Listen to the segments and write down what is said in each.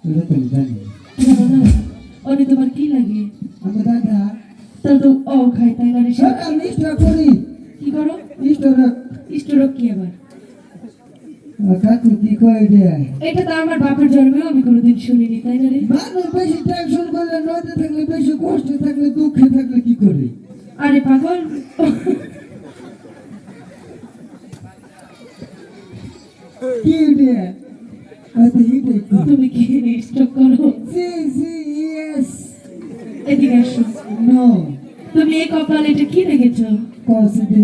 এটা তো জানি জানো না ওরে তোমার কি লাগে আমার দাদা তাহলে তো ও খাই তাই না রে সব আমি ইষ্ট করি কি করো ইষ্ট ইষ্টরোগ কি আবার কাকু কি কয় রে এটা তো আমার বাপের জন্মেও আমি কোনোদিন শুনিনি তাই না রে মানুষ বেশি টেনশন করলে নদী থাকলে বেশি কষ্ট থাকলে দুঃখে থাকলে কি করে আরে পাগল কি রে আচ্ছা হিটে তুমি কি স্টক করো সি সি ইয়েস এদিকে আসো নো তুমি এই কপালে এটা কি রেখেছো কসদি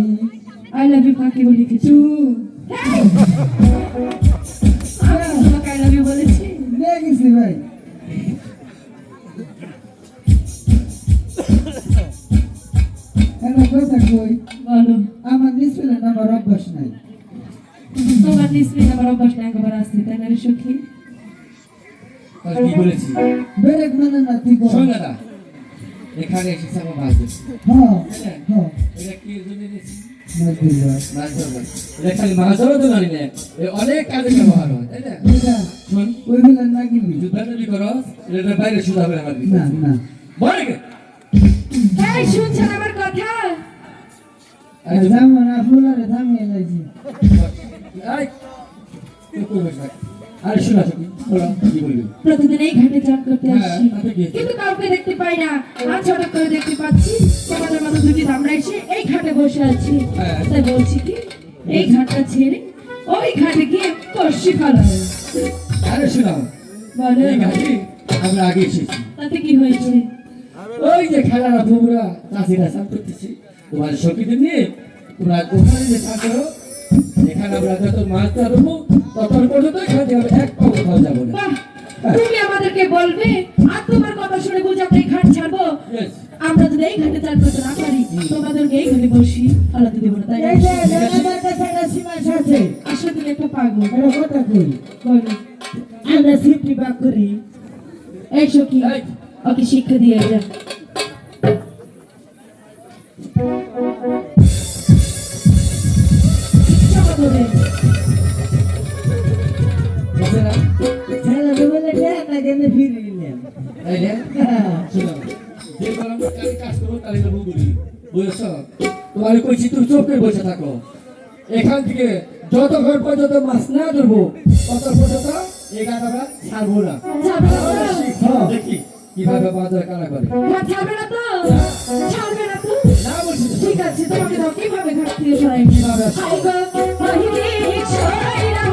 আই লাভ ইউ কাকে বলে লিখেছো টু আমি তোমাকে আই লাভ ইউ বলেছি দেখেছি ভাই একটা কথা কই বলো আমার নিষ্পেলে নামার অভ্যাস নাই তোমার নিশ্চয়ই আমার অভ্যাস না একবার আসতে তাই না রে সখী কি বলেছি বেরেক মানে না ঠিক শোন দাদা এখানে এসেছে আমার মাছ ধরতে। হ্যাঁ হ্যাঁ এটা কি এর জন্য এনেছি? মাশাআল্লাহ মাছ ধরবার। এটা খালি মাছ ধরা তো জানি না অনেক কাজে ব্যবহার হয় তাই না এটা শোন ওইগুলা না গিলি যুদ্ধাটা করস এটা বাইরে শুধু হবে আমার না না বলে কে এই শুনছেন আমার কথা জামা না ফুলারে থামিয়ে লাইছি আই তুই কই বসে আরে শোনা তুমি বলো কি বলবি প্রতিদিন এই ঘাটে চান করতে হ্যাঁ, আসি তাতে কি? কিন্তু কাউকে দেখতে পাই না আজ হঠাৎ করে দেখতে পাচ্ছি তোমাদের মতো দুটি আমরা এসে এই ঘাটে বসে আছি হ্যাঁ। তাই বলছি কি এই ঘাটটা ছেড়ে ওই ঘাটে গিয়ে কষি ফেলা আরে শোনা বলো এই গাড়ি আমরা আগে এসেছি তাতে কি হয়েছে ওই যে খেলাটা তোমরা চাষিরা চাষ করতেছি তোমার সখীদের নিয়ে তোমরা ওখানে যে চাষ করো এখানে আমরা যত মাছ ধরবো তত পর্যন্ত এখান থেকে আমরা এক পাবো খাওয়া যাবো না বাহ তুমি আমাদেরকে বলবে আর তোমার কথা শুনে বুঝে আমরা এই ঘাট ছাড়বো Yes. আমরা যদি এই ঘাটে চান করতে না পারি তোমাদেরকে এই ঘাটে বসি আলাদা দেবো না তাই না? এই যে আমার কাছে একটা সীমাস আছে আসলে তুমি একটা পাগল এটা কথা কই বলো আমরা সিফটি বাক করি এই সখী এই। ওকে শিক্ষা দিয়ে যা চলো তোদের। বুঝলে না? ছেলে তো বলে দেখ না কেন ফিরে নিলাম এই যে, শোনো, যে বার আমরা কাজে কাজ করবো তাহলে এটা বুঝবি বুঝেছ তোমার কইছি তুমি চোখ করে বসে থাকো এখান থেকে যতক্ষণ পর্যন্ত মাছ না ধরবো তত পর্যন্ত এই গাছ আমরা ছাড়বো না ছাড়বে না তো? হ্যাঁ, দেখি কিভাবে মাছ ধরা কারা করে ঘাট ছাড়বে না তো? ছাড়বে না তো? না বলছি তো। ঠিক আছে তোমাকে দাও কিভাবে ঘাট থেকে সরাই কিভাবে? হাই গো মহিনী সরাইরা